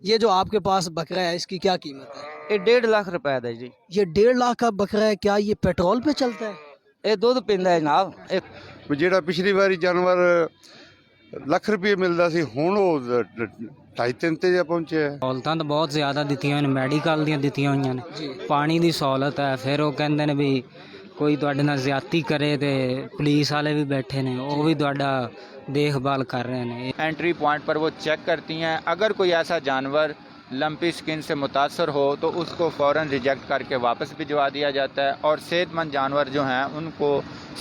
یہ جو آپ کے پاس بکرا ہے اس کی کیا قیمت ہے؟ یہ 1.5 लाख रुपए ਦਾ ਜੀ। یہ 1.5 लाख کا बकरा है, क्या ये पेट्रोल पे चलता है? ਇਹ ਦੁੱਧ ਪੀਂਦਾ ਹੈ ਜਨਾਬ। ਇਹ ਵੀ ਜਿਹੜਾ ਪਿਛਲੀ ਵਾਰੀ ਜਾਨਵਰ ਲੱਖ ਰੁਪਏ ਮਿਲਦਾ ਸੀ ਹੁਣ ਉਹ 2.5-3 ਤੇ ਜਾ ਪਹੁੰਚਿਆ ਹੈ। ਸਹੂਲਤਾਂ ਤਾਂ ਬਹੁਤ ਜ਼ਿਆਦਾ ਦਿੱਤੀਆਂ ਨੇ, ਮੈਡੀਕਲ ਦੀਆਂ ਦਿੱਤੀਆਂ ਹੋਈਆਂ ਨੇ, ਪਾਣੀ ਦੀ ਸਹੂਲਤ ਹੈ। ਫਿਰ ਉਹ ਕਹਿੰਦੇ ਨੇ ਵੀ ਕੋਈ ਤੁਹਾਡੇ ਨਾਲ ਜ਼ਿਆਦਤੀ ਕਰੇ ਤੇ ਪੁਲਿਸ ਵਾਲੇ ਵੀ ਬੈਠੇ ਨੇ, ਉਹ ਵੀ ਤੁਹਾਡਾ ਦੇਖਭਾਲ ਕਰ ਰਹੇ ਨੇ। एंट्री पॉइंट पर वो चेक करती हैं, अगर कोई ऐसा जानवर लंपी स्किन से मुतासर हो तो उसको फ़ौरन रिजेक्ट करके वापस भिजवा दिया जाता है और सेहतमंद जानवर जो हैं उनको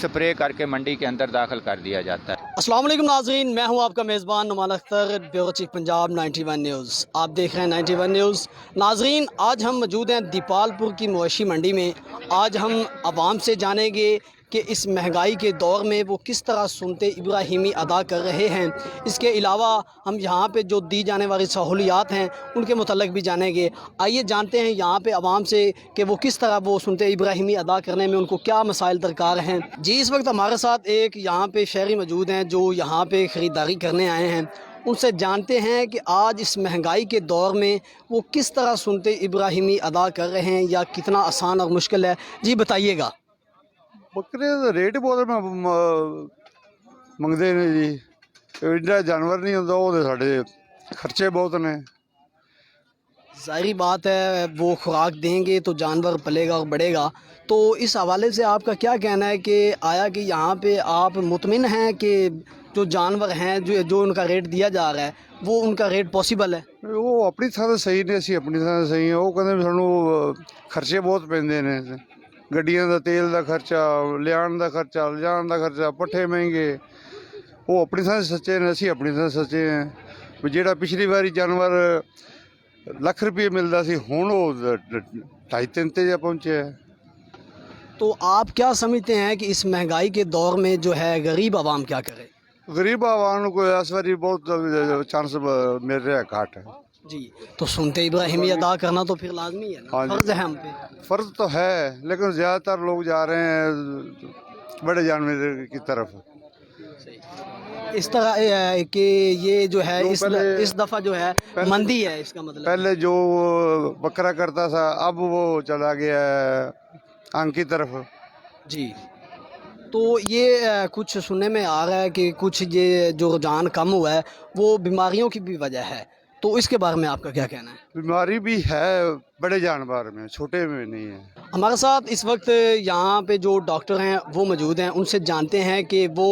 स्प्रे करके मंडी के अंदर दाखिल कर दिया जाता है। अस्सलाम वालेकुम नाज़रीन, मैं हूं आपका मेज़बान Numan Akhtar, bureau chief Punjab 91 news. आप देख रहे हैं 91 न्यूज़। नाज़रीन, आज हम मौजूद हैं दीपालपुर की मवेशी मंडी में। आज हम आवाम से जानेंगे कि इस महंगाई के दौर में वो किस तरह सुनते इब्राहिमी अदा कर रहे हैं। इसके अलावा हम यहाँ पे जो दी जाने वाली सहूलियात हैं उनके मुतल्लिक़ भी जानेंगे। आइए जानते हैं यहाँ पे आवाम से कि वो किस तरह वो सुनते इब्राहिमी अदा करने में उनको क्या मसाइल दरकार हैं। जी, इस वक्त हमारे साथ एक यहाँ पे शहरी मौजूद हैं जो यहाँ पे ख़रीदारी करने आए हैं। उनसे जानते हैं कि आज इस महंगाई के दौर में वो किस तरह सुनते इब्राहिमी अदा कर रहे हैं या कितना आसान और मुश्किल है। जी बताइएगा। ਬੱਕਰੇ ਦਾ ਰੇਟ ਬਹੁਤ ਮੰਗਦੇ ਨੇ ਜੀ। ਜਿਹੜਾ ਜਾਨਵਰ ਨਹੀਂ ਹੁੰਦਾ ਉਹਦੇ ਸਾਡੇ ਖਰਚੇ ਬਹੁਤ ਨੇ। ज़ाहिरी बात है, वो खुराक देंगे तो जानवर पलेगा और बढ़ेगा। तो इस हवाले से आपका क्या कहना है कि आया कि यहाँ पे आप मुतमिन हैं कि जो जानवर हैं जो उनका रेट दिया जा रहा है वो उनका रेट पॉसिबल है? ਉਹ ਆਪਣੀ ਥਾਂ ਤੇ ਸਹੀ ਨੇ, ਅਸੀਂ ਆਪਣੀ ਥਾਂ ਤੇ ਸਹੀ ਹਾਂ। ਉਹ ਕਹਿੰਦੇ ਵੀ ਸਾਨੂੰ ਖਰਚੇ ਬਹੁਤ ਪੈਂਦੇ ਨੇ, ਗੱਡੀਆਂ ਦਾ ਤੇਲ ਦਾ ਖਰਚਾ, ਲਿਆਉਣ ਦਾ ਖਰਚਾ, ਲਿਜਾਣ ਦਾ ਖਰਚਾ, ਪੱਠੇ ਮਹਿੰਗੇ। ਉਹ ਆਪਣੀ ਥਾਂ ਤੇ ਸੱਚੇ ਨੇ, ਅਸੀਂ ਆਪਣੀ ਥਾਂ ਤੇ ਸੱਚੇ ਹਾਂ। ਵੀ ਜਿਹੜਾ ਪਿਛਲੀ ਵਾਰੀ ਜਾਨਵਰ ਲੱਖ ਰੁਪਏ ਮਿਲਦਾ ਸੀ ਹੁਣ ਉਹ 2.5-3 ਤੇ ਜਾ ਪਹੁੰਚਿਆ ਹੈ। तो आप क्या समझते हैं कि इस महंगाई के दौर में जो है गरीब आवाम क्या करे? ਗਰੀਬ ਆਵਾਮ ਨੂੰ ਕੋਈ ਇਸ ਵਾਰੀ ਬਹੁਤ ਚਾਂਸ ਮਿਲ ਰਿਹਾ ਘੱਟ ਹੈ। जी, तो सुनते इब्राहिमी अदा करना तो फिर लाजमी है ना, हाँ जी। फर्ज है हम पे। फर्ज तो है लेकिन ज़्यादातर लोग जा रहे हैं बड़े जानवर की तरफ। इस तरह है कि ये जो है जो इस दफ़ा जो है मंदी है, इसका मतलब पहले जो बकरा करता था अब वो चला गया है आंख की तरफ। जी। तो ये कुछ सुनने में आ रहा है कि कुछ ये जो रुझान कम हुआ है वो बीमारियों की भी वजह है, तो इसके बारे में आपका क्या कहना है? बीमारी भी है बड़े जानवर में, छोटे में नहीं है। हमारे साथ इस वक्त यहाँ पे जो डॉक्टर हैं वो मौजूद हैं, उनसे जानते हैं कि वो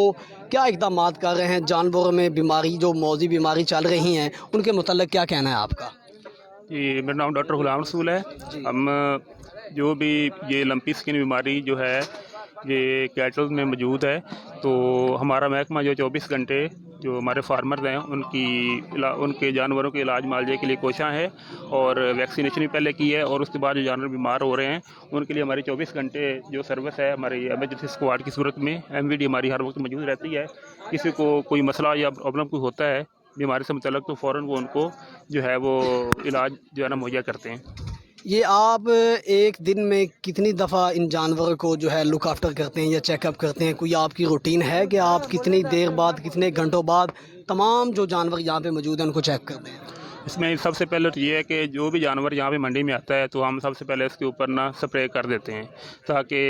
क्या इक़दाम कर रहे हैं जानवरों में बीमारी जो मौजी बीमारी चल रही हैं उनके मुतल्लिक़ क्या कहना है आपका? जी, मेरा नाम डॉक्टर गुलाम रसूल है। हम जो भी ये लंपी स्किन बीमारी जो है ये कैटल में मौजूद है, तो हमारा महकमा जो 24 घंटे जो हमारे फार्मर्स हैं उनके जानवरों के इलाज मुआवजे के लिए कोशिश है और वैक्सीनेशन भी पहले की है। और उसके बाद जो जानवर बीमार हो रहे हैं उनके लिए हमारी 24 घंटे जो सर्विस है हमारी एमरजेंसी स्क्वाड की सूरत में एमवीडी हमारी हर वक्त मौजूद रहती है। किसी को कोई मसला या प्रॉब्लम कोई होता है बीमारी से मुतल्लिक़ तो फ़ौरन वो उनको जो है वो इलाज जो है ना मुहैया करते हैं। ये आप एक दिन में कितनी दफ़ा इन जानवरों को जो है लुक आफ्टर करते हैं या चेकअप करते हैं? कोई आपकी रूटीन है कि आप कितनी देर बाद कितने घंटों बाद तमाम जो जानवर यहाँ पे मौजूद हैं उनको चेक करते हैं? इसमें सबसे पहले तो ये है कि जो भी जानवर यहाँ पे मंडी में आता है तो हम सबसे पहले इसके ऊपर ना स्प्रे कर देते हैं ताकि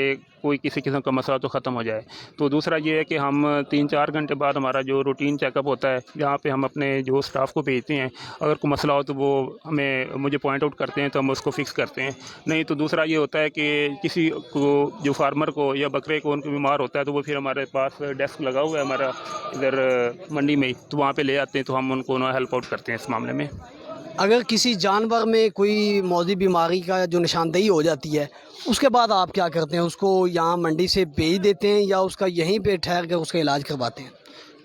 कोई किसी किस्म का मसला तो ख़त्म हो जाए। तो दूसरा ये है कि हम 3-4 घंटे बाद हमारा जो रूटीन चेकअप होता है जहाँ पे हम अपने जो स्टाफ को भेजते हैं, अगर कोई मसला हो तो वो मुझे पॉइंट आउट करते हैं तो हम उसको फिक्स करते हैं। नहीं तो दूसरा ये होता है कि किसी को जो फार्मर को या बकरे को उनको बीमार होता है तो वो फिर हमारे पास डेस्क लगा हुआ है हमारा इधर मंडी में ही, तो वहाँ पर ले आते हैं तो हम उनको ना हेल्प आउट करते हैं इस मामले में। अगर किसी जानवर में कोई मौजी बीमारी का जो निशानदेही हो जाती है उसके बाद आप क्या करते हैं? उसको यहाँ मंडी से भेज देते हैं या उसका यहीं पे ठहर कर उसका इलाज करवाते हैं?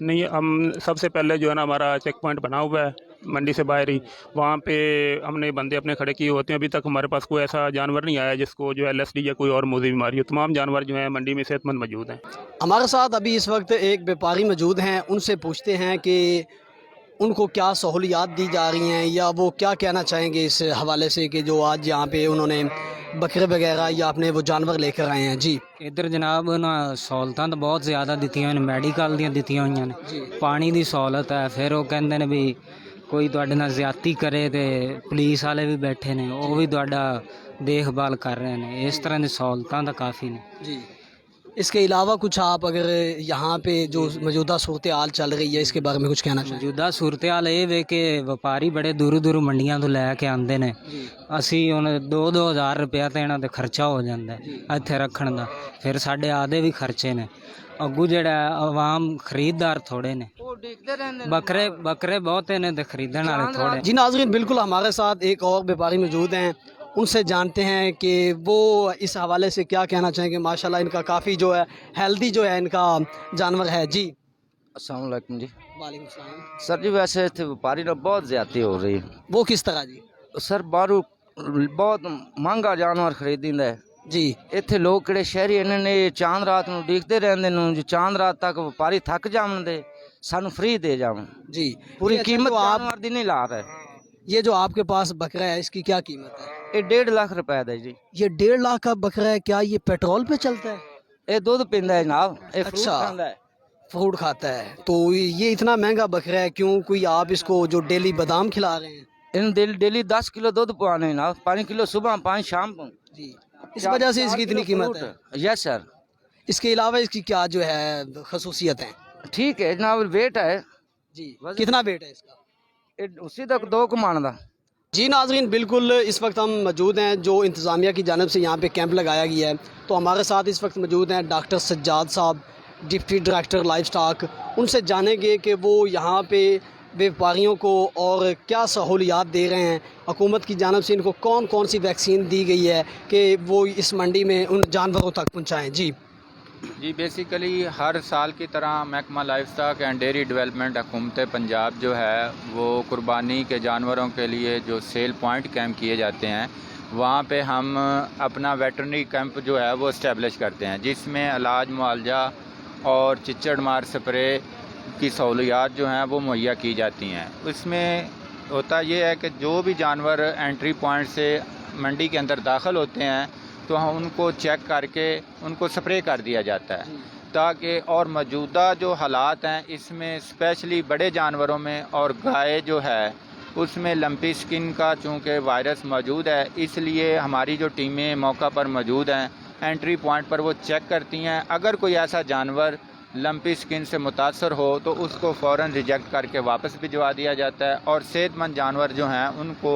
नहीं, हम सबसे पहले जो है ना हमारा चेक पॉइंट बना हुआ है मंडी से बाहर ही, वहाँ पे हमने बंदे अपने खड़े किए होते हैं। अभी तक हमारे पास कोई ऐसा जानवर नहीं आया जिसको जो है LSD या कोई और मौजी बीमारी हो। तमाम जानवर जो है मंडी में सेहतमंद मौजूद हैं। हमारे साथ अभी इस वक्त एक व्यापारी मौजूद हैं, उनसे पूछते हैं कि उनको क्या सहूलियात दी जा रही हैं या वो क्या कहना चाहेंगे इस हवाले से कि जो आज यहाँ पे उन्होंने बकरे वगैरह या अपने वो जानवर लेकर आए हैं। जी, ਇੱਧਰ ਜਨਾਬ ਨਾ ਸਹੂਲਤਾਂ ਤਾਂ ਬਹੁਤ ਜ਼ਿਆਦਾ ਦਿੱਤੀਆਂ ਨੇ, ਮੈਡੀਕਲ ਦੀਆਂ ਦਿੱਤੀਆਂ ਹੋਈਆਂ ਨੇ, ਪਾਣੀ ਦੀ ਸਹੂਲਤ ਹੈ। ਫਿਰ ਉਹ ਕਹਿੰਦੇ ਨੇ ਵੀ ਕੋਈ ਤੁਹਾਡੇ ਨਾਲ ਜ਼ਿਆਦਤੀ ਕਰੇ ਤੇ ਪੁਲਿਸ ਵਾਲੇ ਵੀ ਬੈਠੇ ਨੇ, ਉਹ ਵੀ ਤੁਹਾਡਾ ਦੇਖਭਾਲ ਕਰ ਰਹੇ ਨੇ। ਇਸ ਤਰ੍ਹਾਂ ਦੀ ਸਹੂਲਤਾਂ ਤਾਂ ਕਾफ़ी ਨੇ जी। इसके अलावा कुछ आप अगर यहाँ पे जो मौजूदा सूरत हाल चल रही है इसके बारे में कुछ कहना चाहें? ਮੌਜੂਦਾ ਸੂਰਤ ਹਾਲ ਇਹ ਵੇ ਕਿ ਵਪਾਰੀ ਬੜੇ ਦੂਰੋਂ ਦੂਰੋਂ ਮੰਡੀਆਂ ਤੋਂ ਲੈ ਕੇ ਆਉਂਦੇ ਨੇ। ਅਸੀਂ ਹੁਣ 2-2 ਹਜ਼ਾਰ ਰੁਪਇਆ ਤੇ ਇਹਨਾਂ ਤੇ ਖਰਚਾ ਹੋ ਜਾਂਦਾ ਹੈ ਇੱਥੇ ਰੱਖਣ ਦਾ, ਫਿਰ ਸਾਡੇ ਆਦੇ ਵੀ ਖਰਚੇ ਨੇ। ਅੱਗੂ ਜਿਹੜਾ ਆਵਾਮ ਖਰੀਦਦਾਰ ਥੋੜੇ ਨੇ, ਬੱਕਰੇ ਬਹੁਤੇ ਨੇ ਤੇ ਖਰੀਦਣ ਵਾਲੇ ਥੋੜੇ। जी नाज़रीन, बिल्कुल हमारे साथ एक और व्यापारी मौजूद हैं, उनसे जानते हैं कि वो इस हवाले से क्या कहना चाहेंगे। माशाल्लाह इनका काफ़ी जो है हेल्दी जो है इनका जानवर है। जी अस्सलाम वालेकुम जी। वालेकुम सलाम। सर जी वैसे इतने व्यापारी ना बहुत ज्यादती हो रही है वो किस तरह जी? सर बाहरों बहुत महंगा जानवर खरीदिंदा है जी ਇੱਥੇ ਲੋਕ ਕਿਹੜੇ ਸ਼ਹਿਰੀ ਇਹਨਾਂ ਨੇ ਚਾਂਦ ਰਾਤ ਨੂੰ ਉਡੀਕਦੇ ਰਹਿੰਦੇ ਨੂੰ ਜੀ ਚਾਂਦ ਰਾਤ ਤੱਕ ਵਪਾਰੀ ਥੱਕ ਜਾਵਣਦੇ ਸਾਨੂੰ ਫ੍ਰੀ ਦੇ ਜਾਵਣ जी। ਪੂਰੀ अच्छा, ਕੀਮਤ तो आप ਜਾਨਵਰ ਦੀ ਨਹੀਂ ਲਾ ਰਹੇ। ये जो आपके पास बकरा है इसकी क्या कीमत है? ਇਹ 1.5 ਲੱਖ ਰੁਪਏ ਦਾ ਜੀ। ये 1.5 लाख का बकरा है, क्या ये पेट्रोल पे चलता है? ਇਹ ਦੁੱਧ ਪੀਂਦਾ ਹੈ ਜਨਾਬ, ਇਹ fruit अच्छा। ਖਾਂਦਾ ਹੈ। फ्रूट खाता है। तो ये इतना महंगा बकरा है, क्यों? कोई आप इसको जो डेली बादाम खिला रहे हैं? ਇਹਨੂੰ ਡੇਲੀ 10 ਕਿਲੋ ਦੁੱਧ ਪਵਾਣੇ ਜਨਾਬ, 5 ਕਿਲੋ सुबह 5 शाम को। जी, इस वजह से इसकी इतनी कीमत है। Yes sir. इसके अलावा इसकी क्या जो है खसूसियत है? ठीक है जनाब, वेट है जी, कितना वेट है इसका? उसी तक 2 कमान का। जी नाज़रीन, बिल्कुल इस वक्त हम मौजूद हैं जो इंतज़ामिया की जानब से यहाँ पे कैंप लगाया गया है। तो हमारे साथ इस वक्त मौजूद हैं डॉक्टर सज्जाद साहब, डिप्टी डायरेक्टर लाइफ स्टॉक। उनसे जानेंगे कि वो यहाँ पे व्यापारियों को और क्या सहूलियात दे रहे हैं, हुकूमत की जानब से इनको कौन कौन सी वैक्सीन दी गई है कि वो इस मंडी में उन जानवरों तक पहुँचाएँ। जी जी, बेसिकली हर साल की तरह महकमा life stock and dairy development हुकूमत पंजाब जो है वो कुर्बानी के जानवरों के लिए जो सेल पॉइंट कैंप किए जाते हैं वहाँ पे हम अपना वेटरनरी कैंप जो है वो इस्टेब्लिश करते हैं, जिसमें इलाज मुआवजा और चिच्चड़ मार स्प्रे की सहूलियात जो हैं वो मुहैया की जाती हैं। इसमें होता ये है कि जो भी जानवर एंट्री पॉइंट से मंडी के अंदर दाखिल होते हैं तो हम उनको चेक करके उनको स्प्रे कर दिया जाता है, ताकि और मौजूदा जो हालात हैं इसमें स्पेशली बड़े जानवरों में और गाय जो है उसमें लंपी स्किन का चूँकि वायरस मौजूद है, इसलिए हमारी जो टीमें मौका पर मौजूद हैं एंट्री पॉइंट पर वो चेक करती हैं। अगर कोई ऐसा जानवर लंपी स्किन से मुतासर हो तो उसको फ़ौरन रिजेक्ट करके वापस भिजवा दिया जाता है और सेहतमंद जानवर जो हैं उनको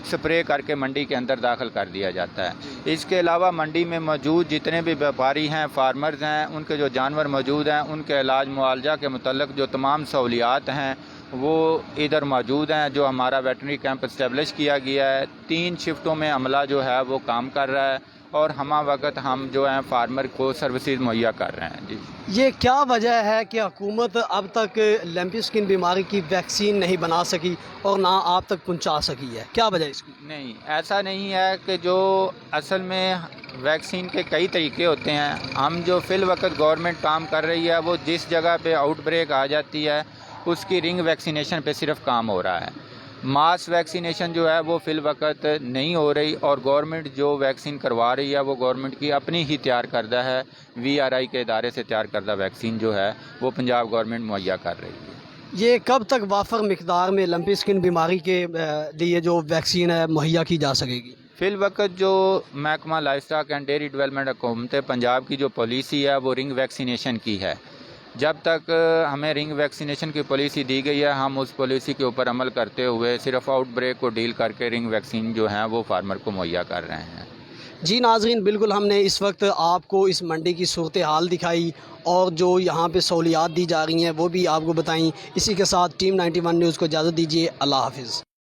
स्प्रे करके मंडी के अंदर दाखिल कर दिया जाता है। इसके अलावा मंडी में मौजूद जितने भी व्यापारी हैं, फार्मर्स हैं, उनके जो जानवर मौजूद हैं उनके इलाज मुआवजा के मुतल्लिक़ जो तमाम सहूलियात हैं वो इधर मौजूद हैं। जो हमारा वेटरनरी कैंप इस्टेब्लिश किया गया है, 3 शिफ्टों में अमला जो है वो काम कर रहा है और हमा वक्त हम जो हैं फार्मर को सर्विसेज मुहैया कर रहे हैं। जी, ये क्या वजह है कि हुकूमत अब तक लंपी स्किन बीमारी की वैक्सीन नहीं बना सकी और ना आप तक पहुंचा सकी है? क्या वजह इसकी? नहीं, ऐसा नहीं है कि जो असल में वैक्सीन के कई तरीके होते हैं। हम जो फ़िल वक्त गवर्नमेंट काम कर रही है वो जिस जगह पे आउटब्रेक आ जाती है उसकी रिंग वैक्सीनेशन पे सिर्फ काम हो रहा है। मास वैक्सीनेशन जो है वो फ़िल वक्त नहीं हो रही और गवर्नमेंट जो वैक्सीन करवा रही है वो गवर्नमेंट की अपनी ही तैयार करदा है, VRI के इदारे से तैयार करदा वैक्सीन जो है वो पंजाब गवर्नमेंट मुहैया कर रही है। ये कब तक वाफर मिकदार में लंपी स्किन बीमारी के लिए जो वैक्सीन है मुहैया की जा सकेगी? फ़िल वक्त जो महकमा life stock and dairy development हुकूमत पंजाब की जो पॉलिसी है वो रिंग वैक्सीनेशन की है। जब तक हमें रिंग वैक्सीनेशन की पॉलिसी दी गई है हम उस पॉलिसी के ऊपर अमल करते हुए सिर्फ आउटब्रेक को डील करके रिंग वैक्सीन जो है वो फार्मर को मुहैया कर रहे हैं। जी नाज़रीन, बिल्कुल हमने इस वक्त आपको इस मंडी की सूरत हाल दिखाई और जो यहाँ पे सहूलियात दी जा रही हैं वो भी आपको बताई। इसी के साथ टीम 91 न्यूज़ को इजाज़त दीजिए। अल्लाह हाफिज़।